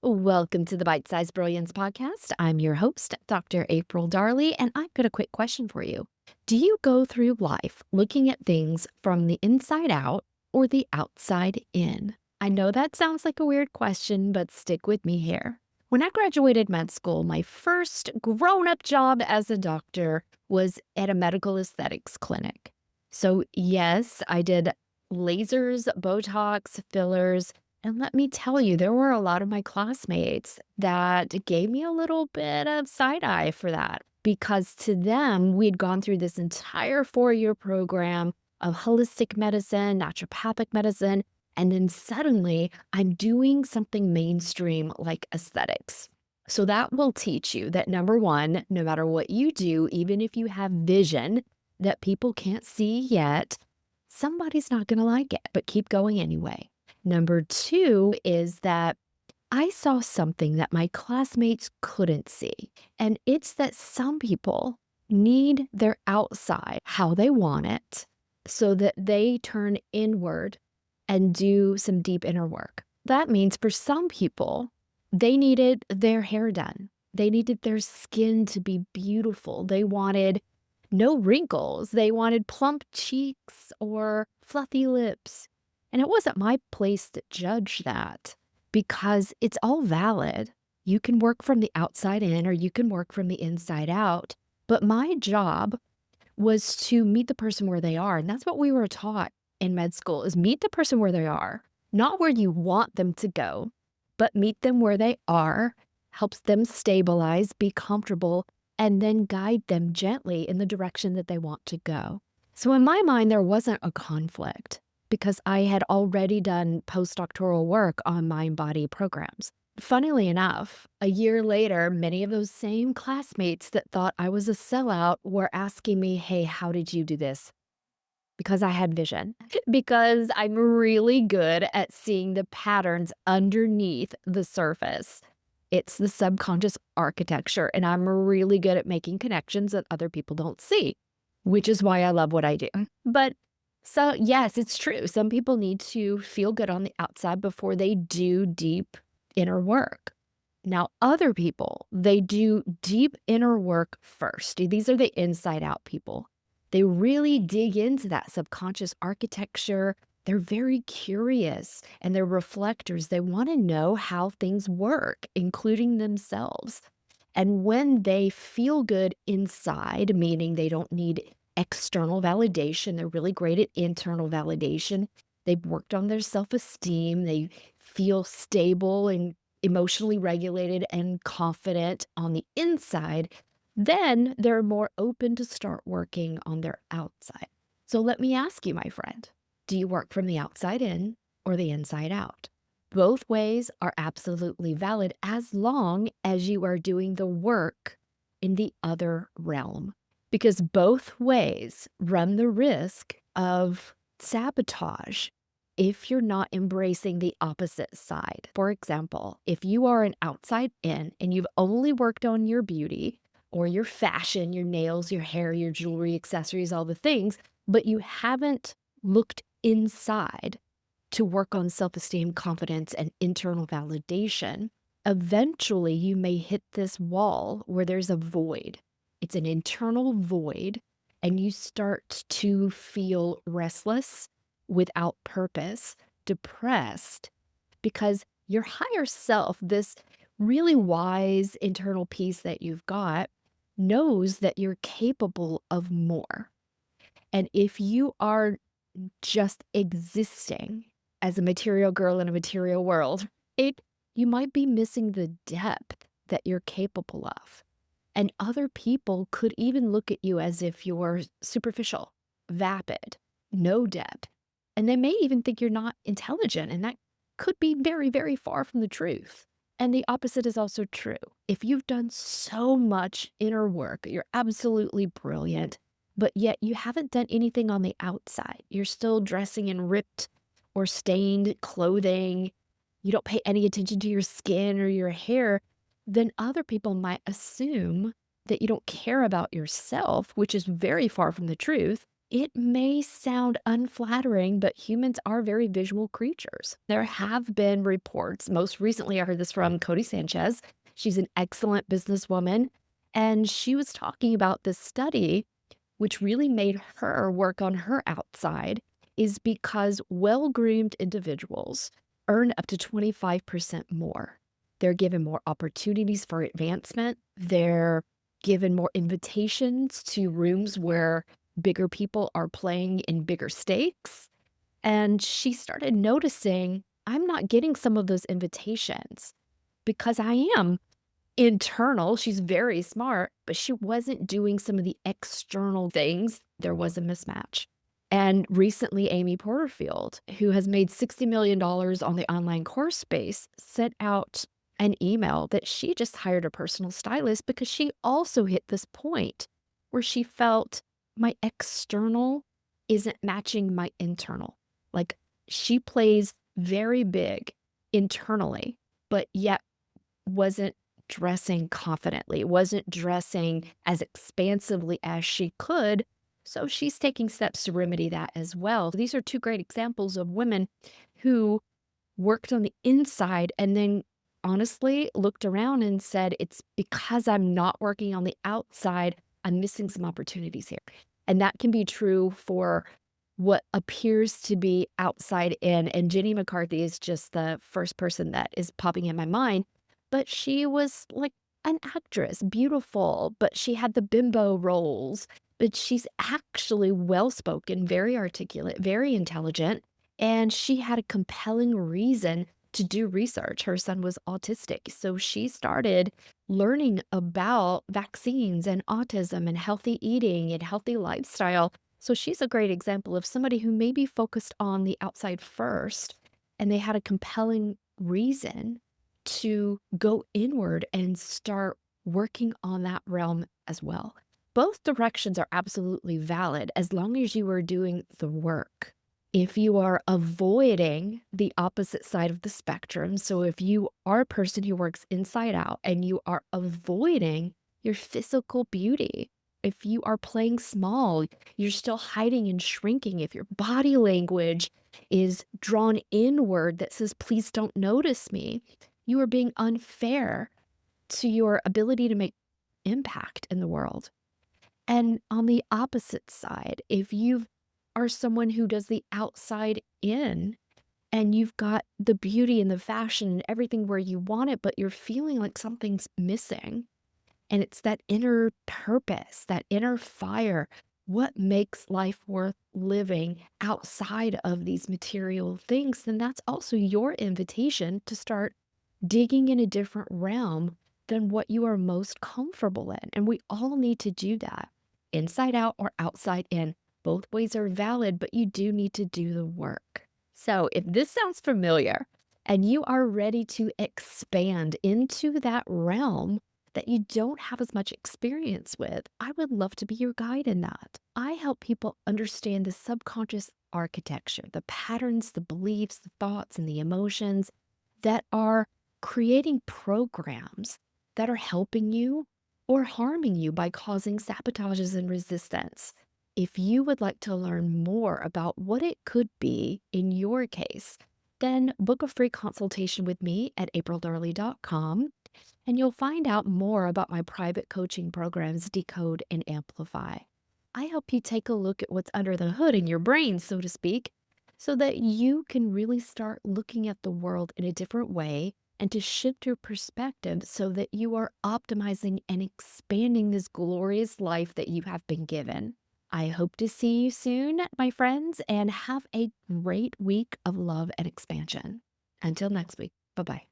Welcome to the Bite-Sized Brilliance Podcast. I'm your host, Dr. April Darley, and I've got a quick question for you. Do you go through life looking at things from the inside out or the outside in? I know that sounds like a weird question, but stick with me here. When I graduated med school, my first grown-up job as a doctor was at a medical aesthetics clinic. So yes, I did lasers, Botox, fillers, and let me tell you, there were a lot of my classmates that gave me a little bit of side eye for that because to them, we'd gone through this entire 4-year program of holistic medicine, naturopathic medicine, and then suddenly I'm doing something mainstream like aesthetics. So that will teach you that number one, no matter what you do, even if you have vision that people can't see yet, somebody's not going to like it, but keep going anyway. Number two is that I saw something that my classmates couldn't see. And it's that some people need their outside how they want it so that they turn inward and do some deep inner work. That means for some people, they needed their hair done. They needed their skin to be beautiful. They wanted no wrinkles. They wanted plump cheeks or fluffy lips. And it wasn't my place to judge that because it's all valid. You can work from the outside in or you can work from the inside out. But my job was to meet the person where they are. And that's what we were taught in med school is meet the person where they are, not where you want them to go, but meet them where they are, helps them stabilize, be comfortable, and then guide them gently in the direction that they want to go. So in my mind, there wasn't a conflict because I had already done postdoctoral work on mind-body programs. Funnily enough, a year later, many of those same classmates that thought I was a sellout were asking me, hey, how did you do this? Because I had vision, because I'm really good at seeing the patterns underneath the surface. It's the subconscious architecture, and I'm really good at making connections that other people don't see, which is why I love what I do. But so, yes, it's true. Some people need to feel good on the outside before they do deep inner work. Now, other people, they do deep inner work first. These are the inside out people. They really dig into that subconscious architecture. They're very curious and they're reflectors. They want to know how things work, including themselves. And when they feel good inside, meaning they don't need external validation, they're really great at internal validation. They've worked on their self-esteem. They feel stable and emotionally regulated and confident on the inside. Then they're more open to start working on their outside. So let me ask you, my friend, do you work from the outside in or the inside out? Both ways are absolutely valid as long as you are doing the work in the other realm, because both ways run the risk of sabotage if you're not embracing the opposite side. For example, if you are an outside in and you've only worked on your beauty or your fashion, your nails, your hair, your jewelry, accessories, all the things, but you haven't looked inside to work on self-esteem, confidence, and internal validation, eventually you may hit this wall where there's a void. It's an internal void, and you start to feel restless, without purpose, depressed, because your higher self, this really wise internal piece that you've got, knows that you're capable of more. And if you are just existing as a material girl in a material world, you might be missing the depth that you're capable of. And other people could even look at you as if you're superficial, vapid, no depth. And they may even think you're not intelligent, and that could be very, very far from the truth. And the opposite is also true. If you've done so much inner work, you're absolutely brilliant, but yet you haven't done anything on the outside. You're still dressing in ripped or stained clothing. You don't pay any attention to your skin or your hair, then other people might assume that you don't care about yourself, which is very far from the truth, It may sound unflattering, but humans are very visual creatures. There have been reports. Most recently, I heard this from Cody Sanchez. She's an excellent businesswoman. And she was talking about this study, which really made her work on her outside, is because well groomed individuals earn up to 25% more. They're given more opportunities for advancement. They're given more invitations to rooms where bigger people are playing in bigger stakes. And she started noticing, I'm not getting some of those invitations because I am internal. She's very smart, but she wasn't doing some of the external things. There was a mismatch. And recently, Amy Porterfield, who has made $60 million on the online course space, sent out an email that she just hired a personal stylist because she also hit this point where she felt my external isn't matching my internal. Like, she plays very big internally, but yet wasn't dressing confidently, wasn't dressing as expansively as she could. So she's taking steps to remedy that as well. These are two great examples of women who worked on the inside and then honestly looked around and said, it's because I'm not working on the outside, I'm missing some opportunities here. And that can be true for what appears to be outside in. And Jenny McCarthy is just the first person that is popping in my mind. But she was like an actress, beautiful, but she had the bimbo roles. But she's actually well spoken, very articulate, very intelligent. And she had a compelling reason to do research. Her son was autistic. So she started learning about vaccines and autism and healthy eating and healthy lifestyle. So she's a great example of somebody who maybe focused on the outside first and they had a compelling reason to go inward and start working on that realm as well. Both directions are absolutely valid as long as you are doing the work. If you are avoiding the opposite side of the spectrum, so if you are a person who works inside out and you are avoiding your physical beauty, if you are playing small, you're still hiding and shrinking, if your body language is drawn inward that says, please don't notice me, you are being unfair to your ability to make impact in the world. And on the opposite side, if you are someone who does the outside in and you've got the beauty and the fashion and everything where you want it, but you're feeling like something's missing, and it's that inner purpose, that inner fire, what makes life worth living outside of these material things, then that's also your invitation to start digging in a different realm than what you are most comfortable in. And we all need to do that, inside out or outside in. Both ways are valid, but you do need to do the work. So if this sounds familiar and you are ready to expand into that realm that you don't have as much experience with, I would love to be your guide in that. I help people understand the subconscious architecture, the patterns, the beliefs, the thoughts, and the emotions that are creating programs that are helping you or harming you by causing sabotages and resistance. If you would like to learn more about what it could be in your case, then book a free consultation with me at aprildarley.com, and you'll find out more about my private coaching programs, Decode and Amplify. I help you take a look at what's under the hood in your brain, so to speak, so that you can really start looking at the world in a different way and to shift your perspective so that you are optimizing and expanding this glorious life that you have been given. I hope to see you soon, my friends, and have a great week of love and expansion. Until next week, bye-bye.